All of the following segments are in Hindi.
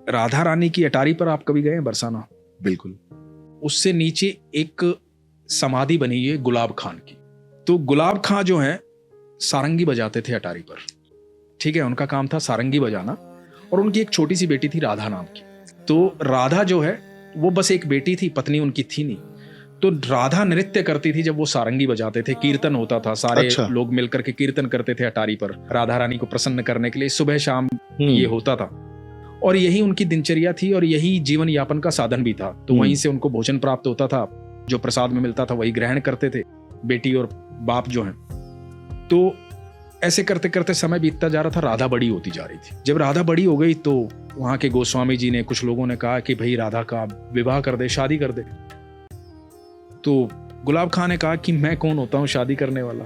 राधा रानी की अटारी पर आप कभी गए हैं बरसाना? बिल्कुल। उससे नीचे एक समाधि बनी है गुलाब खान की। तो गुलाब खां जो हैं सारंगी बजाते थे अटारी पर, ठीक है, उनका काम था सारंगी बजाना। और उनकी एक छोटी सी बेटी थी राधा नाम की। तो राधा जो है वो बस एक बेटी थी, पत्नी उनकी थी नहीं। तो राधा नृत्य करती थी जब वो सारंगी बजाते थे, कीर्तन होता था, सारे अच्छा। लोग मिलकर के कीर्तन करते थे अटारी पर राधा रानी को प्रसन्न करने के लिए। सुबह शाम ये होता था और यही उनकी दिनचर्या थी और यही जीवन यापन का साधन भी था। तो वहीं से उनको भोजन प्राप्त होता था, जो प्रसाद में मिलता था वही ग्रहण करते थे बेटी और बाप जो हैं। तो ऐसे करते करते समय बीतता जा रहा था, राधा बड़ी होती जा रही थी। जब राधा बड़ी हो गई तो वहां के गोस्वामी जी ने, कुछ लोगों ने कहा कि भाई राधा का विवाह कर दे, शादी कर दे। तो गुलाब खां ने कहा कि मैं कौन होता हूँ शादी करने वाला,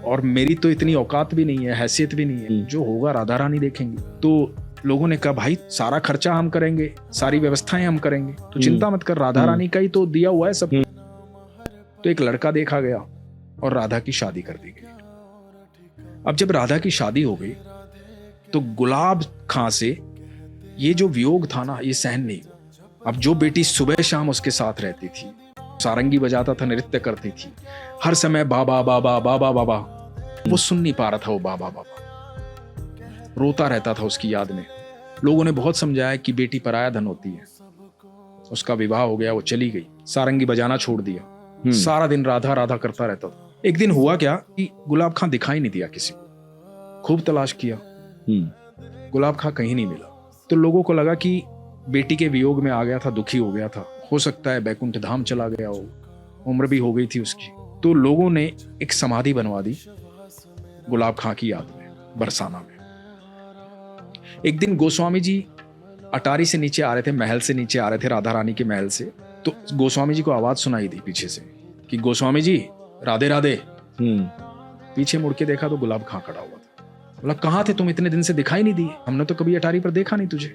और मेरी तो इतनी औकात भी नहीं है, हैसियत भी नहीं है, जो होगा राधा रानी देखेंगी। तो लोगों ने कहा भाई सारा खर्चा हम करेंगे, सारी व्यवस्थाएं हम करेंगे, तो चिंता मत कर, राधा रानी का ही तो दिया हुआ है सब। तो एक लड़का देखा गया और राधा की शादी कर दी गई। अब जब राधा की शादी हो गई तो गुलाब खां से ये जो वियोग था ना, ये सहन नहीं हुआ। अब जो बेटी सुबह शाम उसके साथ रहती थी, सारंगी बजाता था, नृत्य करती थी, हर समय बाबा बाबा बाबा बाबा, वो सुन नहीं पा रहा था, वो बाबा बाबा रोता रहता था उसकी याद में। लोगों ने बहुत समझाया कि बेटी पराया धन होती है। उसका विवाह हो गया, वो चली गई, सारंगी बजाना छोड़ दिया, सारा दिन राधा राधा करता रहता था। एक दिन हुआ क्या कि गुलाब खां दिखाई नहीं दिया किसी को। खूब तलाश किया, गुलाब खां कहीं नहीं मिला। तो लोगों को लगा कि बेटी के वियोग में आ गया था, दुखी हो गया था, हो सकता है बैकुंठ धाम चला गया हो, उम्र भी हो गई थी उसकी। तो लोगों ने एक समाधि बनवा दी गुलाब खां की याद में बरसाना में। एक दिन गोस्वामी जी अटारी से नीचे आ रहे थे, महल से नीचे आ रहे थे, राधा रानी के महल से। तो गोस्वामी जी को आवाज सुनाई दी पीछे से कि गोस्वामी जी राधे राधे। पीछे मुड़ के देखा तो गुलाब खां खड़ा हुआ था। बोला कहाँ थे तुम, इतने दिन से दिखाई नहीं दिए, हमने तो कभी अटारी पर देखा नहीं तुझे।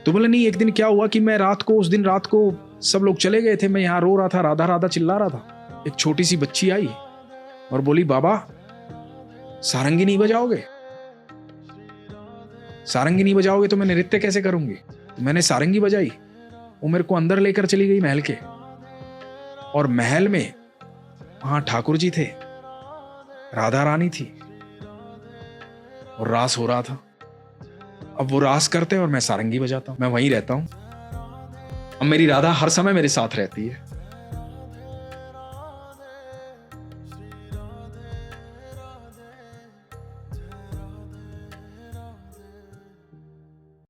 तो बोले नहीं, एक दिन क्या हुआ कि मैं रात को, उस दिन रात को सब लोग चले गए थे, मैं यहाँ रो रहा था, राधा राधा चिल्ला रहा था। एक छोटी सी बच्ची आई और बोली बाबा सारंगी नहीं बजाओगे, सारंगी नहीं बजाओगे तो मैं नृत्य कैसे करूंगी। तो मैंने सारंगी बजाई, वो मेरे को अंदर लेकर चली गई महल के, और महल में वहां ठाकुर जी थे, राधा रानी थी और रास हो रहा था। अब वो रास करते हैं और मैं सारंगी बजाता हूं, मैं वहीं रहता हूं। अब मेरी राधा हर समय मेरे साथ रहती है।